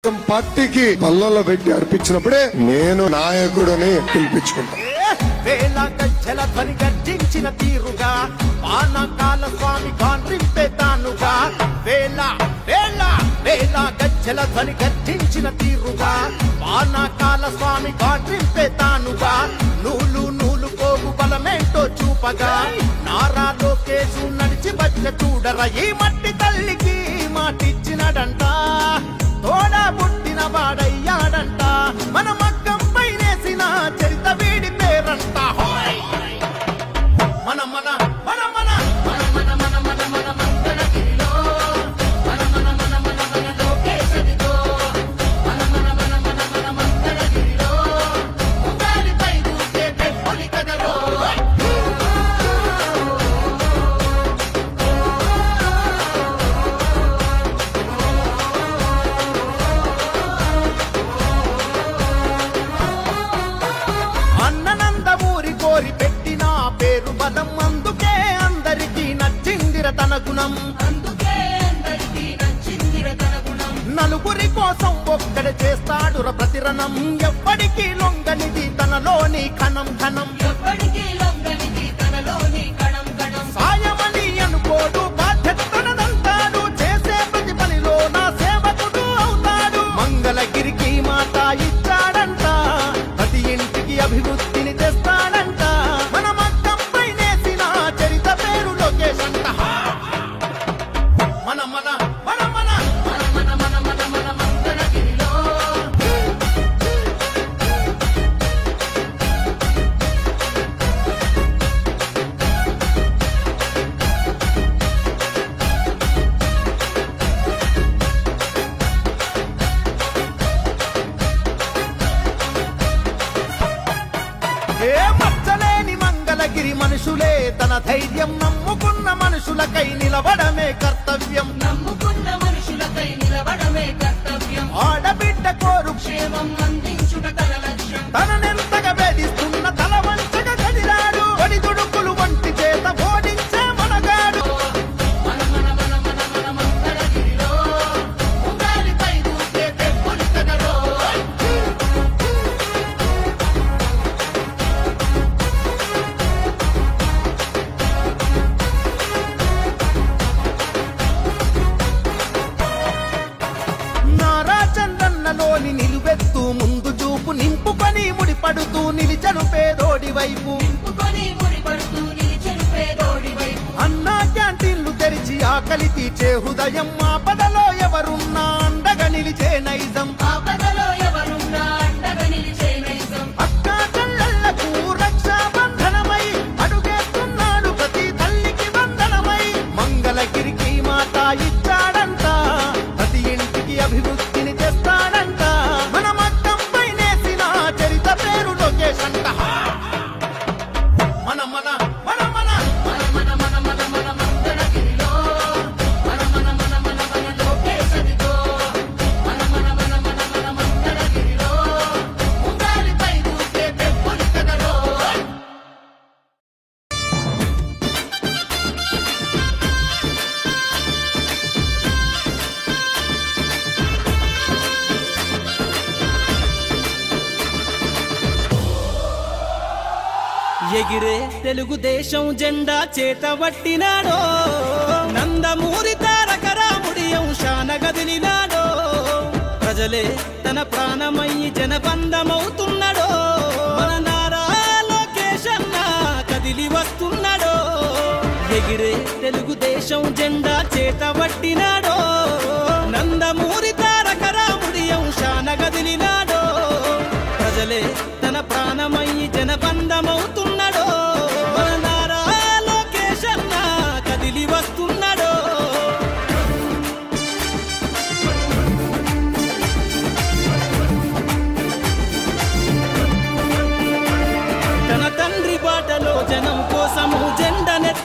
పార్టీకి పల్లెల్లో పెట్టి అర్పించినప్పుడే నేను నాయకుడని పిలిపించుకుంటాను. వేల గజ్జల ధ్వని గర్జించిన తీరుగా పానకాల స్వామి కాంట్రింపే తానుగా వేల వేల వేల గజ్జల ధ్వని గర్జించిన తీరుగా పానకాల స్వామి కాంట్రింపే తానుగా నూలు నూలు పోగు బలమేంటో చూపగా నారా లోకేశు నడిచి వచ్చ చూడరా ఈ మట్టి తల్లికి మాటిచ్చినడంట తోడా పుట్టిన వాడయ్యాడంట మన మగ్గం పైనేసిన చరిత వీడి పేరంట మన మన మన మన మన మన మన మన మన మంగళగిరిలో మన మన మన మన మన లోకేశుడితో మన మన మన మన మన మంగళగిరిలో ఉగాలిపై దూకే పెట్టులి కదలో పెట్టిన పేరు బలం అందుకే అందరికీ నచ్చిందిర తన గుణం నలుగురి కోసం ఒక్కడ చేస్తాడు ప్రతిరణం ఎప్పటికీ లొంగనిది తనలోని కణం కణం సాయమని అనుకోడు బాధ్యత తనదంటాడు చేసే ప్రతి పనిలో నా సేవకుడు అవుతాడు మంగళగిరికి మాట ఇచ్చాడంట ప్రతి ఇంటికి అభివృద్ధిని తెస్తాడంట మచ్చలేని మంగళగిరి మనుషులే తన ధైర్యం నమ్ముకున్న మనుషులకై నిలబడమే కర్తవ్యం ఆడబిడ్డ కోరు క్షేమం అందించుట తన లక్ష్యం తననెంతగా వేధిస్తున్న తల వంచగా కదిలాడు వడి దుడుకులు వంటి చేత ఓడించే మనగాడు మన మన మన మన మన మంగళగిరిలో ఉగాలిపై దూకే పెట్టులి కదలో లోని నిలువెత్తు ముందు చూపు నింపుకొని ముడిపడుతూ నిలిచను పేదోడి వైపు అన్నా క్యాంటీన్లు తెరిచి ఆకలి తీర్చే హృదయం ఆపదలో ఎవరున్నా అండగా నిలిచే నైజం అక్కా చెల్లెళ్లకు రక్షాబంధనమై అడుగేస్తున్నాడు ప్రతి తల్లికి వందనమై మంగళగిరికి మాట ఇచ్చాడంట ప్రతి ఇంటికి అభివృద్ధిని తెస్తాడంట మన మగ్గం పైనేసిన చరిత పేరు లోకేశంట మన మన మన మన మన మన మన మన మన మంగళగిరిలో మన మన మన మన మన లోకేశుడితో మన మన మన మన మన మంగళగిరిలో ఉగాలిపై దూకే పెట్టులి కదలో ఎగిరే తెలుగుదేశం జెండా చేతబట్టినాడో నందమూరి తారక రాముడి అంశాన గదిలినాడో ప్రజలే తన ప్రాణమయ్యి జనబంధమవుతున్నాడో మన నారా లోకేశన్న కదిలి వస్తున్నాడో ఎగిరే తెలుగుదేశం జెండా చేతబట్టినాడో నందమూరి తారక రాముడి అంశాన గదిలినాడో ప్రజలే తన ప్రాణమయ్యి జనబ